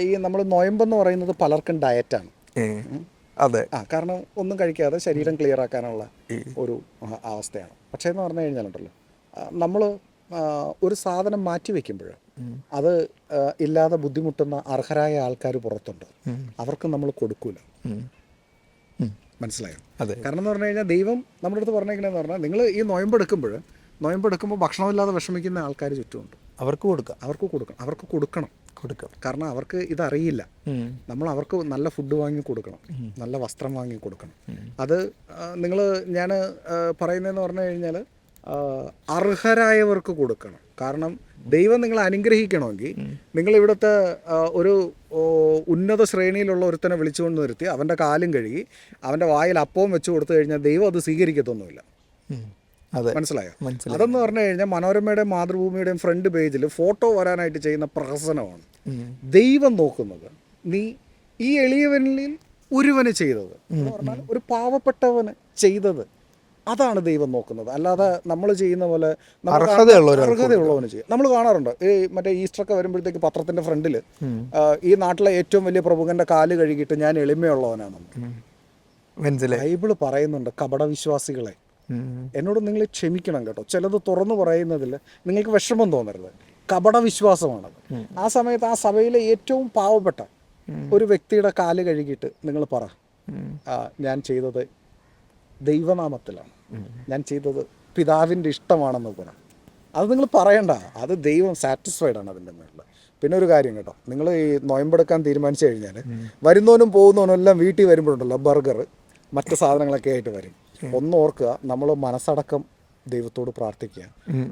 ഈ നമ്മൾ നൊയമ്പെന്ന് പറയുന്നത് പലർക്കും ഡയറ്റാണ്. അതെ. കാരണം ഒന്നും കഴിക്കാതെ ശരീരം ക്ലിയർ ആക്കാനുള്ള ഒരു അവസ്ഥയാണ്. പക്ഷേ എന്ന് പറഞ്ഞു കഴിഞ്ഞാലുണ്ടല്ലോ, നമ്മൾ ഒരു സാധനം മാറ്റി വയ്ക്കുമ്പോൾ അത് ഇല്ലാതെ ബുദ്ധിമുട്ടുന്ന അർഹരായ ആൾക്കാർ പുറത്തുണ്ട്. അവർക്ക് നമ്മൾ കൊടുക്കൂല. മനസ്സിലായോ? അതെ. കാരണം എന്ന് പറഞ്ഞു കഴിഞ്ഞാൽ ദൈവം നമ്മുടെ അടുത്ത് പറഞ്ഞേക്കണെന്ന് പറഞ്ഞാൽ, നിങ്ങൾ ഈ നൊയമ്പെടുക്കുമ്പോൾ ഭക്ഷണമില്ലാതെ വിഷമിക്കുന്ന ആൾക്കാർ ചുറ്റുമുണ്ട്. അവർക്ക് കൊടുക്കാം. അവർക്ക് കൊടുക്കണം. കാരണം അവർക്ക് ഇതറിയില്ല. നമ്മൾ അവർക്ക് നല്ല ഫുഡ് വാങ്ങി കൊടുക്കണം, നല്ല വസ്ത്രം വാങ്ങി കൊടുക്കണം. അത് ഞാൻ പറയുന്നതെന്ന് പറഞ്ഞു കഴിഞ്ഞാൽ അർഹരായവർക്ക് കൊടുക്കണം. കാരണം ദൈവം നിങ്ങളെ അനുഗ്രഹിക്കണമെങ്കിൽ നിങ്ങൾ ഇവിടുത്തെ ഒരു ഉന്നത ശ്രേണിയിലുള്ള ഒരുത്തനെ വിളിച്ചുകൊണ്ട് നിർത്തി അവൻ്റെ കാലും കഴുകി അവൻ്റെ വായിൽ അപ്പവും വെച്ച് കൊടുത്തു കഴിഞ്ഞാൽ ദൈവം അത് സ്വീകരിക്കത്തൊന്നുമില്ല. മനസ്സിലായോ? അതെന്ന് പറഞ്ഞു കഴിഞ്ഞാൽ മനോരമയുടെയും മാതൃഭൂമിയുടെയും ഫ്രണ്ട് പേജിൽ ഫോട്ടോ വരാനായിട്ട് ചെയ്യുന്ന പ്രഹസനമാണ്. ദൈവം നോക്കുന്നത് നീ ഈ എളിയവനിൽ ഒരുവന് ചെയ്തത് എന്ന് പറഞ്ഞാൽ ഒരു പാവപ്പെട്ടവന് ചെയ്തത്, അതാണ് ദൈവം നോക്കുന്നത്. അല്ലാതെ നമ്മൾ ചെയ്യുന്ന പോലെ അർഹതയുള്ളവന് ചെയ്യും. നമ്മൾ കാണാറുണ്ട് ഈ മറ്റേ ഈസ്റ്ററൊക്കെ വരുമ്പോഴത്തേക്ക് പത്രത്തിന്റെ ഫ്രണ്ടിൽ ഈ നാട്ടിലെ ഏറ്റവും വലിയ പ്രമുഖന്റെ കാല് കഴുകിയിട്ട് ഞാൻ എളിമയുള്ളവനാണെന്ന്. ബൈബിള് പറയുന്നുണ്ട് കപടവിശ്വാസികളെ, എന്നോട് നിങ്ങൾ ക്ഷമിക്കണം കേട്ടോ, ചിലത് തുറന്നു പറയുന്നതിൽ നിങ്ങൾക്ക് വിഷമം തോന്നരുത്. കപടവിശ്വാസമാണത്. ആ സമയത്ത് ആ സഭയിലെ ഏറ്റവും പാവപ്പെട്ട ഒരു വ്യക്തിയുടെ കാല് കഴുകിയിട്ട് നിങ്ങൾ പറ, ഞാൻ ചെയ്തത് ദൈവനാമത്തിലാണ്, ഞാൻ ചെയ്തത് പിതാവിൻ്റെ ഇഷ്ടമാണെന്ന് പറ. അത് നിങ്ങൾ പറയണ്ട, അത് ദൈവം സാറ്റിസ്ഫൈഡ് ആണ് അതിൻ്റെ മേളിൽ. പിന്നെ ഒരു കാര്യം കേട്ടോ, നിങ്ങൾ ഈ നൊയമ്പെടുക്കാൻ തീരുമാനിച്ചു കഴിഞ്ഞാൽ വരുന്നവനും പോകുന്നവനും എല്ലാം വീട്ടിൽ വരുമ്പോഴുണ്ടല്ലോ ബർഗർ മറ്റ് സാധനങ്ങളൊക്കെ ആയിട്ട് വരും. ഒന്ന് ഓർക്കുക, നമ്മൾ മനസ്സടക്കം ദൈവത്തോട് പ്രാർത്ഥിക്കുക.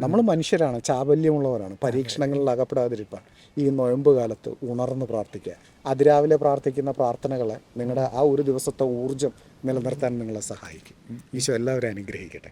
നമ്മൾ മനുഷ്യരാണ്, ചാബല്യമുള്ളവരാണ്, പരീക്ഷണങ്ങളിൽ അകപ്പെടാതിരിക്കാൻ ഈ നൊയമ്പ് കാലത്ത് ഉണർന്ന് പ്രാർത്ഥിക്കുക. അതിരാവിലെ പ്രാർത്ഥിക്കുന്ന പ്രാർത്ഥനകളെ നിങ്ങളുടെ ആ ഒരു ദിവസത്തെ ഊർജ്ജം നിലനിർത്താൻ നിങ്ങളെ സഹായിക്കും. ഈശോ എല്ലാവരും അനുഗ്രഹിക്കട്ടെ.